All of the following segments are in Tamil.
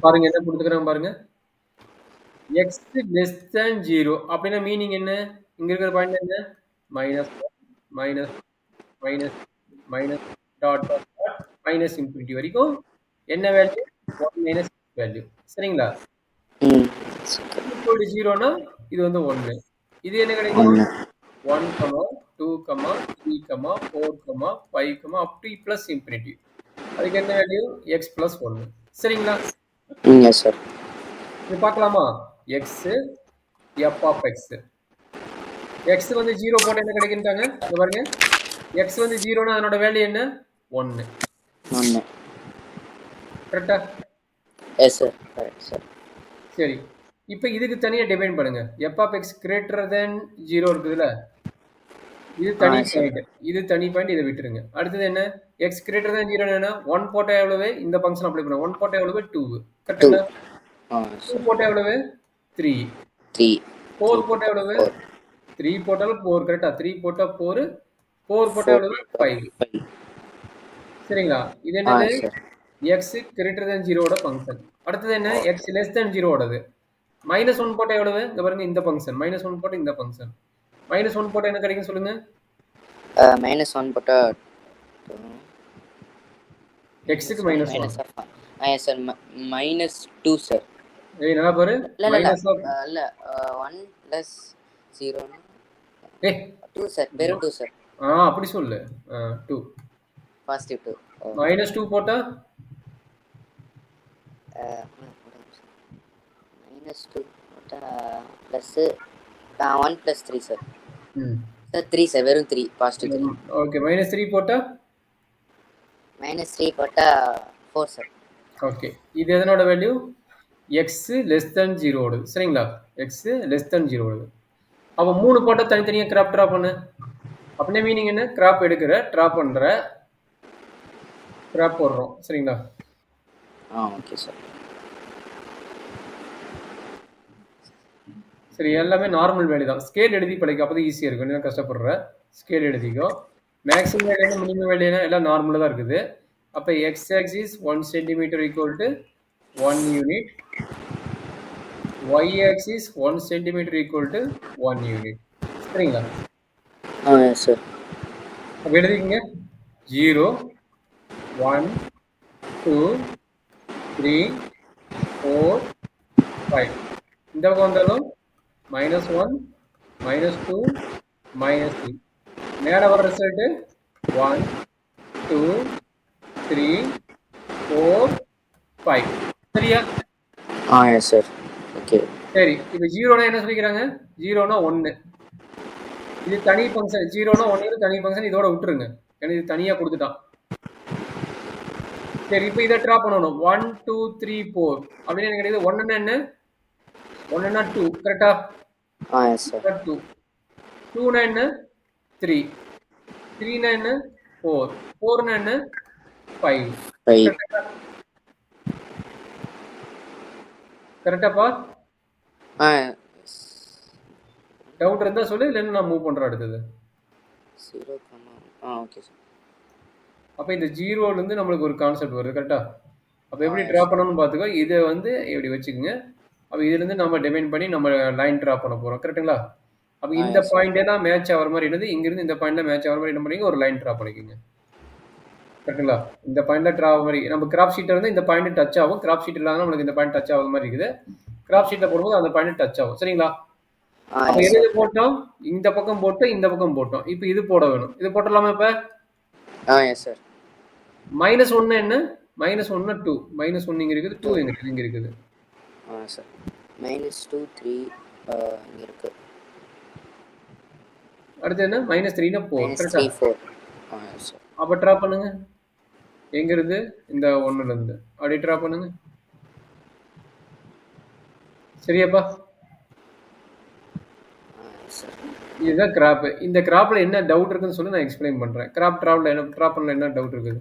பாருங்க என்ன கொடுத்துக்கிறாங்க பாருங்க. x less than 0 அப்படின்னா மீனிங் என்ன? இங்க இருக்கிற பாயிண்ட் என்ன? Minus minus minus minus dot dot dot minus infinity வரைக்கும் என்ன வேல்யூ? 1 minus value. சரிங்களா? ஈக்குவல் டு 0னா இது வந்து 1. இது என்ன கிடைக்கும்? 1, 2, 3, 4, 5, up to plus infinity. அதுக்கு என்ன வேல்யூ? x plus 1. சரிங்களா? yes sir. இது பார்க்கலாமா? x f of x. x வந்து 0 போட்டு என்ன கிடைக்குன்றாங்க? இங்க பாருங்க. x வந்து 0னா அதனோட வேல்யூ என்ன? 1. கரெக்ட்டா? yes sir. correct sir. சரி. இப்போ இதுக்கு தனியா டிஃபைன் பண்ணுங்க. f of x greater than 0 இருக்குதுல? இது தனி பாயிண்ட். இது தனி பாயிண்ட், இதை விட்டுருங்க. அடுத்தது என்ன? x greater than 0 என்ன? 1 போட்டா எவ்வளவு? இந்த ஃபங்க்ஷன் அப்ளை பண்ணுங்க. 1 போட்டா எவ்வளவு? 2. கரெக்ட்டா? 2 போட்டா எவ்வளவு? 3. 4 போட்டா எவ்வளவு? 3 போட்டாலும் 4. கரெக்ட்டா? 3 போட்டா 4. 4 போட்டா எவ்வளவு? 5. சரிங்களா? இது என்னது? x greater than 0 ஓட ஃபங்க்ஷன். அடுத்தது என்ன? x less than 0 ஓடது. -1 போட்டா எவ்வளவு? இங்க பாருங்க, இந்த ஃபங்க்ஷன். -1 போட்டா இந்த ஃபங்க்ஷன். -1 போட்டா என்ன கிடைக்கும் சொல்லுங்க? -1 போட்டா x க்கு -1. yes sir. -2 sir. ஏய் நல்லா பாரு. இல்ல 1 plus 0 ஏய் 2 sir. வெறும் 2 sir. அப்படி சொல்லு. 2 positive 2. -2 போட்டா -2 போட்டா plus 1 plus 3 sir. sir 3 sir. வெறும் 3 positive 3. ஓகே. -3 போட்டா -3 போட்டா 4 sir. ஓகே. இது எதனோட வேல்யூ? x less than 0 ஓடுது. சரிங்களா? x less than 0 ஓடுது. அப்ப 3 போட்டா தனித்தனியா கிராப் டிரா பண்ணு. அப்படின்னா மீனிங் என்ன? கிராப் எடுக்கிற, டிரா பண்ற, கிராப் போடுறோம். சரிங்களா? Okay sir. சரி, எல்லாமே நார்மல் வேல்யூ தான். ஸ்கேல் எழுதி படிக்க அப்பதான் ஈஸியா இருக்கும். என்ன கஷ்டப்படுற? ஸ்கேல் எழுதிக்கோ. மேக்ஸிமம் வேல்யூ என்ன, மினிமம் வேல்யூ என்ன, எல்லாம் நார்மலா தான் இருக்குது. அப்ப x axis 1 cm equal to 1 unit, y axis 1 cm equal to 1 unit. சரிங்களா? Yes sir. அப்ப எழுதிக்கங்க. 0 1 2 3 4 5. இந்த பக்கம் வந்தாலும் -1 -2 -3. மேல வர ரிசல்ட் 1 2 3 4 5. சரியா? Yes sir. ஓகே. சரி, இப்போ 0னா என்ன சொல்லிக்கிறாங்க? 0னா 1. இது தனி ஃபங்க்ஷன். 0னா 1 தனி ஃபங்க்ஷன். இதோட விட்டுருங்க, ஏன்னா இது தனியா கொடுத்துட்டான். சரி, இப்போ இதை ட்ரா பண்ணணும். 1 2 3 4 அப்படின்னு என்ன கிடைக்குது? 1ன்னா என்ன? 1ன்னா 2. கரெக்டா? Yes sir. 2. 2னா என்ன? 3. 3னா என்ன? 4. 4னா என்ன? 5. கரெக்டாப்பா? டவுட் இருந்தா சொல்லு, இல்லைன்னா நான் மூவ் பண்றேன் அடுத்தது. 0, ஓகே சார். அப்ப இந்த 0ல இருந்து நம்மளுக்கு ஒரு கான்செப்ட் வருது. கரெக்டா? அப்ப எப்படி டிரா பண்ணணும்னு பாத்துக்கோ. இதை வந்து இப்படி வச்சுக்கோங்க. அப்ப இதுல இருந்து நம்ம டிஃபைன் பண்ணி நம்ம லைன் டிரா பண்ண போறோம். கரெக்ட்டுங்களா? அப்ப இந்த பாயிண்ட் எல்லாம் மேட்ச் ஆகிற மாதிரி என்னது, இங்க இருந்து இந்த பாயிண்ட்ல மேட்ச் ஆகிற மாதிரி என்ன பண்ணீங்க, ஒரு லைன் டிரா பண்ணிக்கோங்க. கரெக்ட்டுங்களா? இந்த பாயிண்ட்ல டிரா ஆகிற மாதிரி நம்ம கிராப் ஷீட்ல இருந்து இந்த பாயிண்ட் டச் ஆகும். கிராப் ஷீட் இல்லாம நம்மளுக்கு இந்த பாயிண்ட் டச் ஆகிற மாதிரி இருக்குது. கிராப் ஷீட்ல போடும்போது அந்த பாயிண்ட் டச் ஆகும். சரிங்களா? அப்ப எது போட்டோம்? இந்த பக்கம் போட்டு இந்த பக்கம் போட்டோம். இப்போ இது போட வேணும். இது போட்டலாமா? இப்ப எஸ் சார். -1 என்ன? -1 2. -1 இங்க இருக்குது, 2 இங்க இருக்குது. சார். -2 3 இங்க இருக்கு. அடுத்து என்ன? -3 னா 4. கரெக்ட்டா? 4. சார். அப்ப டிரா பண்ணுங்க. எங்க இருந்து? இந்த 1ல இருந்து அப்படியே டிரா பண்ணுங்க. சரியாப்பா? இதுதான் கிராப். இந்த கிராப்ல என்ன டவுட் இருக்குன்னு சொல்லி நான் எக்ஸ்பிளைன் பண்றேன். கிராப் டிராப்ல என்ன டிரா பண்ணல என்ன டவுட் இருக்குது?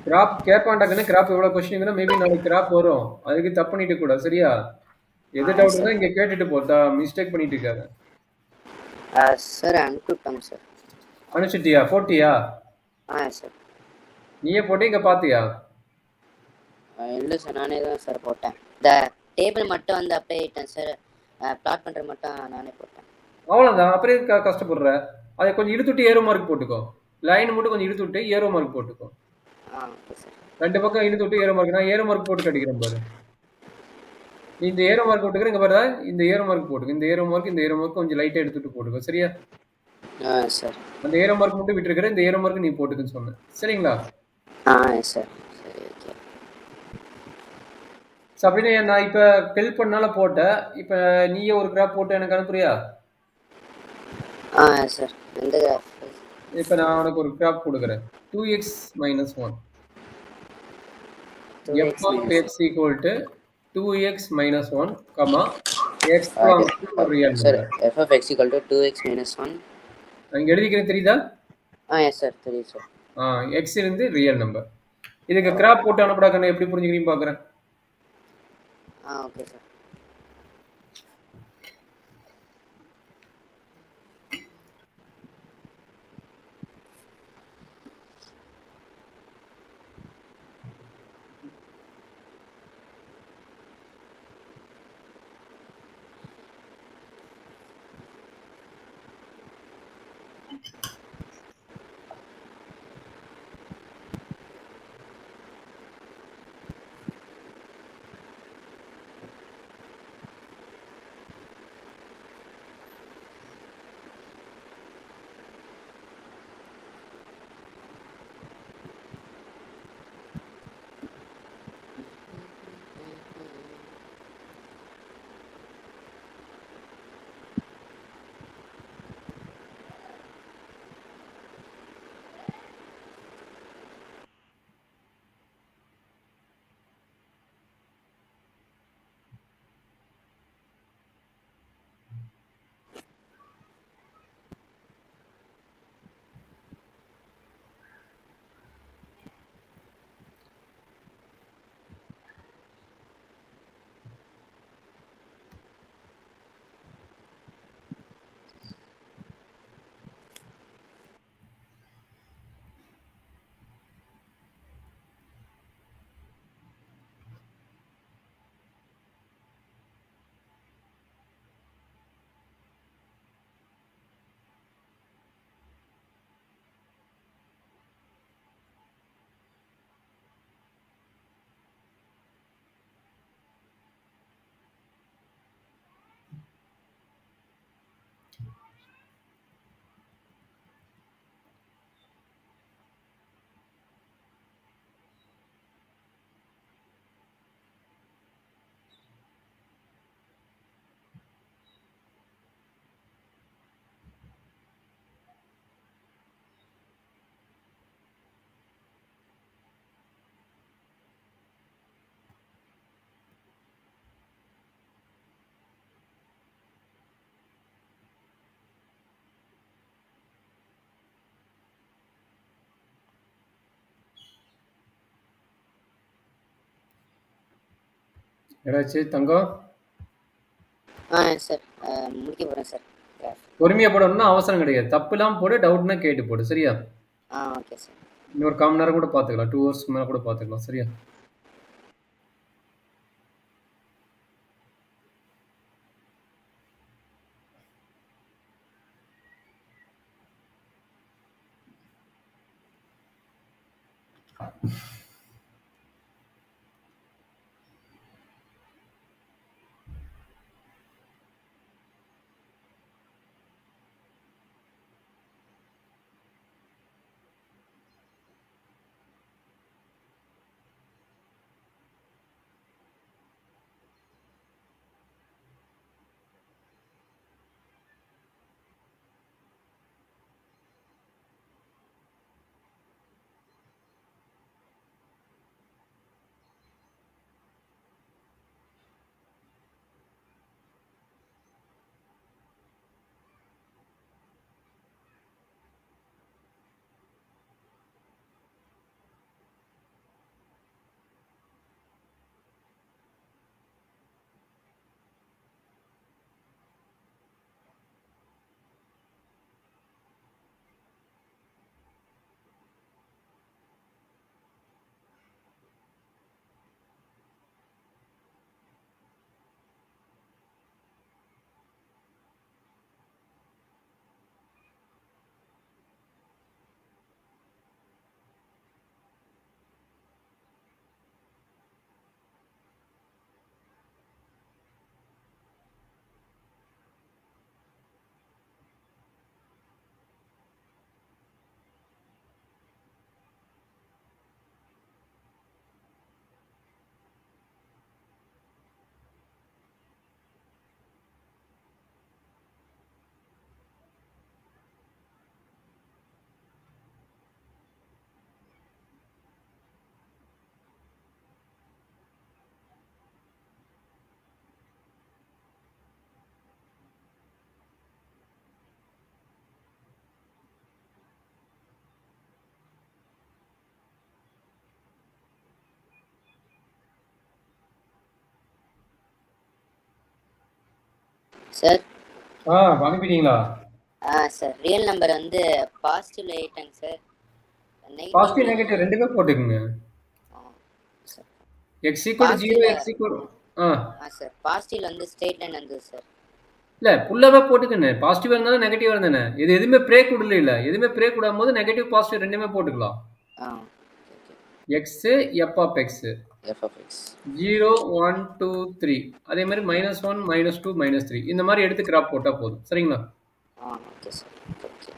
கிராப் கேட்பாண்டாக்கன்னு கிராப் எவ்வளவு கொஸ்டின் மேபி நாளைக்கு கிராப் வரும். அதுக்கு தப்பு பண்ணிட்டு கூட. சரியா? எது டவுட் இருந்தா இங்க கேட்டுட்டு போட்டா மிஸ்டேக் பண்ணிட்டு இருக்காங்க. சார் அனுப்பிவிட்டோங்க சார். அனுப்பிச்சிட்டியா? போட்டியா? சார். நீயே போட்டு இங்கே பார்த்தியா? இல்லை சார், நானே தான் சார் போட்டேன். இந்த டேபிள் மட்டும் வந்து அப்படியே சார், பிளாட் பண்ணுற மட்டும் நானே போட்டேன். அவ்வளோதான். அப்புறம் கஷ்டப்படுற? அதை கொஞ்சம் இழுத்துட்டு ஏரோ மார்க் போட்டுக்கோ. லைன் மட்டும் கொஞ்சம் இழுத்துட்டு ஏரோ மார்க் போட்டுக்கோ. Okay sir. 2 பக்கம் இழுத்துட்டு ஏரோ மார்க். நான் ஏரோ மார்க் போட்டு கட்டிக்கிறேன் பாரு. நீ இந்த ஏரோ மார்க் போட்டுக்கிற இங்கே பாரு. இந்த ஏரோ மார்க் போட்டுக்க. இந்த ஏரோ மார்க் கொஞ்சம் லைட்டாக எடுத்துட்டு போட்டுக்கோ. சரியா? சார். அந்த ஏரோ மார்க் மட்டும் விட்டுருக்கிற. இந்த ஏரோ மார்க் நீ போட்டுக்குன்னு சொன்னேன். சரிங்களா? சார். சரி, ஓகே. அப்படின்னு நான் இப்போ ஹெல்ப் பண்ணால போட்டேன். இப்போ நீயே ஒரு கிராஃப் போட்டு எனக்கு அனுப்புறியா? சார். எந்த கிராஃப்? இப்போ நான் உனக்கு ஒரு கிராஃப் கொடுக்குறேன். 2x minus 1. f of x equal to 2x minus 1, comma x belongs to real number. Sir, f of x equal to 2x minus 1. அங்கே எழுதிக்கிறேன், தெரியுதா? எஸ் சார், தெரியும் சார். x இருந்து ரியல் நம்பர். இதுக்கு கிராஃப் போட்டு அனுப்படாக்கன்னு எப்படி புரிஞ்சுக்கிறீங்க பார்க்குறேன். Okay sir. ஏதாச்சும் தங்கம்? சார், முடிக்க போகிறேன் சார். பொறுமையாக போடணும்னா அவசரம் கிடையாது. தப்புலாம் போடு, டவுட்னா கேட்டு போடு. சரியா? Okay sir. இன்னொரு 1/4 மணி நேரம் கூட பார்த்துக்கலாம். 2 ஹவர்ஸ்க்கு மேலே கூட பார்த்துக்கலாம். சரியா? சார் அனுப்பிட்டீங்களா? சார் ரியல் நம்பர் வந்து பாசிட்டிவ்ல எழுதிட்டேங்க சார். பாசிட்டிவ் நெகட்டிவ் ரெண்டுமே போட்டுக்குங்க. Sir x equal to 0 x equal sir பாசிட்டிவ்ல வந்து ஸ்ட்ரெயிட் லைன் வந்தது சார். இல்ல ஃபுல்லாவே போட்டுக்கண்ணே. பாசிட்டிவ் இருந்தாலும் நெகட்டிவ் இருந்தானே. இது எதுவுமே பிரேக் விடல இல்ல. எதுவுமே பிரேக் விடாம போது நெகட்டிவ் பாசிட்டிவ் ரெண்டுமே போட்டுக்கலாம். x f of x 0 1 2 3 அதே மாதிரி -1 -2 -3 இந்த மாதிரி எடுத்து கிராப் போட்டா போதும். சரிங்களா? Okay sir. ஓகே.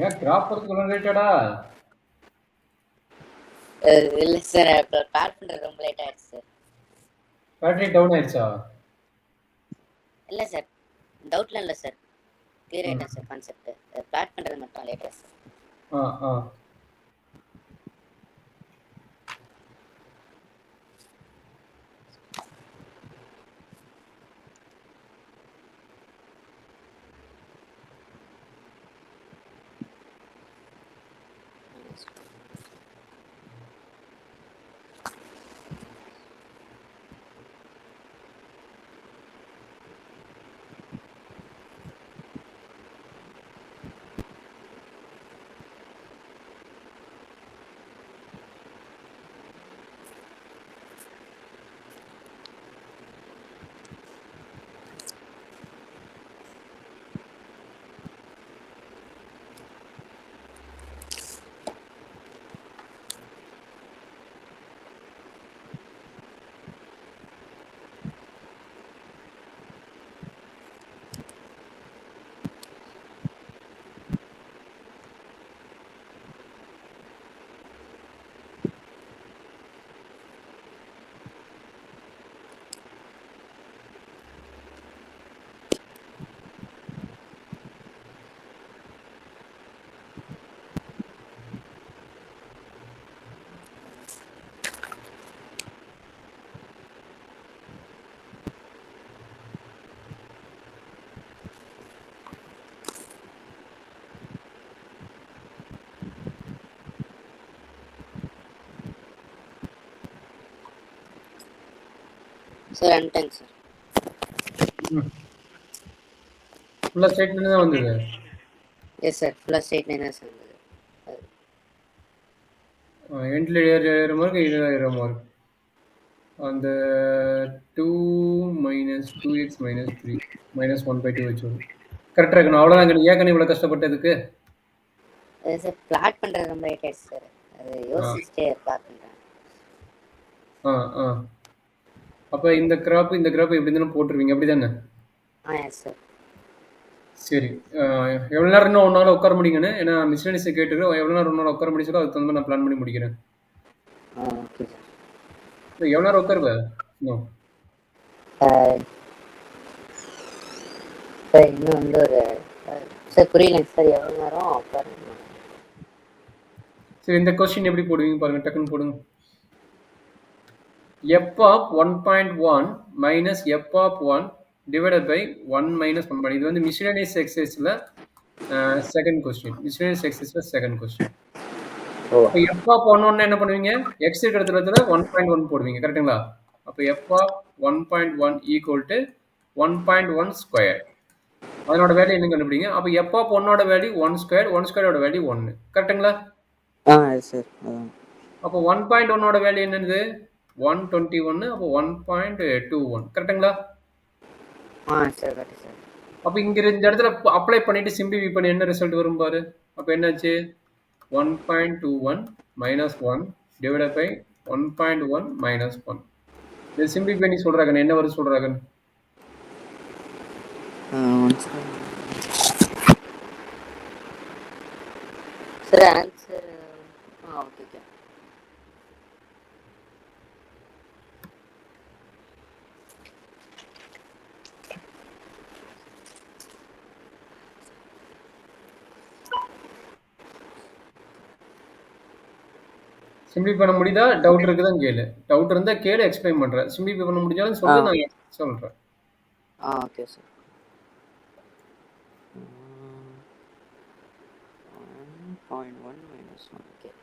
ஏன் கிராப் போறதுக்கு ரிலேட்டடா? இல்ல சார் பேட் பண்றது ரொம்ப லேட் ஆயிடுச்சு சார். பேட்டரி டவுன் ஆயிடுச்சா? இல்ல சார் டவுட்ல இல்ல சார். கிளியர் ஆயிட்டா சார் கான்செப்ட். பேட் பண்றது மட்டும் லேட் ஆயிடுச்சு சார். சார் அன்டேங்க சார். ஃபுல்லா ஸ்ட்ரைட் லைன் தான் வந்தது. எஸ் சார் ஃபுல்லா ஸ்ட்ரெயிட் லைன் தான் சார் வந்தது. எண்ட்ல ஏற மார்க் இது ஏற மார்க் அந்த 2 - 2x - 3 -1/2 வச்சோம். கரெக்டா இருக்கணும். அவ்வளவுதான். ஏன் இவ்வளவு கஷ்டப்பட்டதுக்கு? சார் பிளாட் பண்றது ரொம்ப லேட் ஆயிடுச்சு சார். அது யோசிச்சுட்டே பிளாட் பண்றேன். அப்ப இந்த கிராப் எப்படி இருந்தாலும் போட்டுருவீங்க அப்படிதானே? Yes sir. சரி. எவ்வளவு நேரம் இன்னும் ஒன்னால உட்கார முடியுங்கன்னு? ஏன்னா மிஸ்டேனிஸ் கேட்டுக்கிறேன். எவ்வளவு நேரம் ஒன்னால உட்கார முடிச்சோ அதுக்கு தகுந்த நான் பிளான் பண்ணி முடிக்கிறேன். Okay sir. எவ்வளவு நேரம் உட்காருவ? சார் இன்னும் வந்து ஒரு சார் புரியலைங்க சார் எவ்வளவு நேரம் உட்காருங்க. சரி இந்த கொஸ்டின் எப்படி போடுவீங்க பாருங்க. டக்குன்னு போடுங்க. f of 1.1 minus f of 1 divided by 1 minus 1. இது வந்து மிஸ்லேனியஸ் எக்ஸசைஸ்ல second question. Miscellaneous exercise second question. ஓ அப்ப f ஆஃப் 1 என்ன பண்ணுவீங்க? x இருக்கிற இடத்துல 1.1 போடுவீங்க. கரெக்ட்டுங்களா? அப்ப f of 1.1 equal to 1.1 square. அதனோட வேல்யூ என்ன கண்டுபிடிங்க. அப்ப f ஆஃப் 1 ஓட வேல்யூ 1 ஸ்கொயர், 1 ஸ்கொயரோட வேல்யூ 1. கரெக்ட்டுங்களா? சார் அதான். அப்போ 1.1 ஓட வேல்யூ என்னது? 121. அப்போ 1.21. கரெக்ட்டுங்களா? Sir correct sir. அப்ப இங்க இந்த இடத்துல அப்ளை பண்ணிட்டு சிம்பிளிஃபை பண்ணி என்ன ரிசல்ட் வரும் பாரு. அப்ப என்னாச்சு? 1.21 minus 1 divided by 1.1 minus 1. இது சிம்பிளிஃபை பண்ணி சொல்றாங்க. என்ன வரும் சொல்றாங்க? Sir answer okay okay. Simplify பண்ண முடியுதா? டவுட் இருக்குதான் கேளு. டவுட் இருந்தா கேளு, எக்ஸ்பிளைன் பண்றேன். சிம்பிளிஃபை பண்ண முடிஞ்சாலும் சொல்லு, நான் சொல்றேன். Okay sir. 1.1 minus 1. Okay.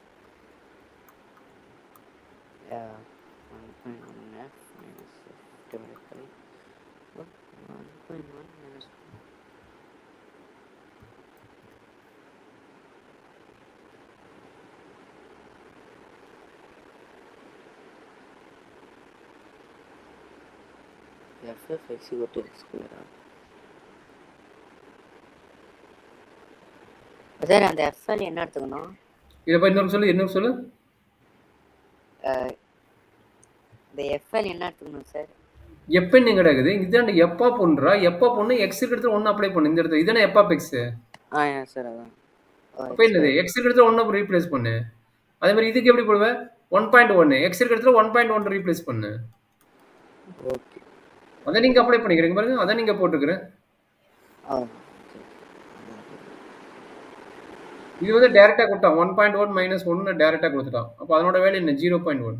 1.1 f minus f divided by 1.1 minus 1. f x equal to x square. Sir அந்த எஃப்எல் என்ன எடுத்துக்கணும்? இத பத்தி இன்னொரு சொல்லு. இந்த எஃப்எல் என்ன எடுத்துக்கணும் சார்? எப்ப என்ன கிடக்குது? இதாண்ட எப்பா பண்றா? எப்பா பொண்ணு x இருக்கிறது 1 அப்ளை பண்ணு இந்த இடத்துல. இதானே எப்பா x. சார் அதான். அப்ப என்னது? x இருக்கிறது 1 ரீப்ளேஸ் பண்ணு. அதே மாதிரி இதுக்கு எப்படி போடுவ? 1.1 x இருக்கிறது 1.1 ரீப்ளேஸ் பண்ணு. ஓகே. அத நீங்க அப்ளை பண்ணிக்கிறீங்க பாருங்க. அத நீங்க போட்டுக்கறேன். இது வந்து டைரக்டா கொடுத்தான். 1.1 minus 1 டைரக்டா கொடுத்துட்டான். அப்ப அதனோட வேல்யூ என்ன? 0.1.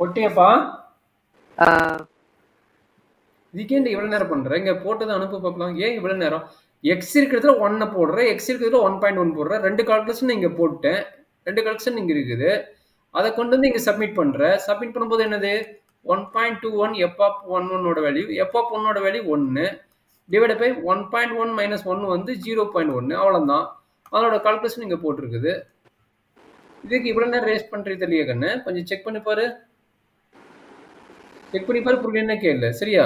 ஒட்டியப்பா இதுக்கே இவ்வளவு நேரம் பண்ற? இங்க போட்டதை அனுப்பு பார்க்கலாம். ஏன் இவ்வளவு நேரம்? எக்ஸ் இருக்கிறதுல 1 போடுற, எக்ஸ் இருக்கிறதுல 1.1 போடுற. 2 கால்குலேஷன் இங்க போட்டேன். 2 கால்குலேஷன் இங்க இருக்குது. அதை கொண்டு வந்து இங்க சப்மிட் பண்ற. சப்மிட் பண்ணும்போது என்னது? 1.21 f of 1 ஓட வேல்யூ, f of 1 ஓட வேல்யூ 1 டிவைட் பை 1.1 minus 1 வந்து 0.1. அவ்வளவுதான். அதோட கால்குலேஷன் இங்க போட்டிருக்குது. இதுக்கு இவ்வளவு நேரம் ரேஸ் பண்றது தெரியல கண்ணு. கொஞ்சம் செக் பண்ணி பாரு. செக் பண்ணி பாரு, புரியல கேளு. சரியா?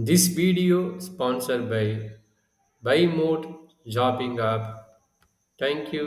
This video sponsored by Buy Mode Shopping App. Thank you.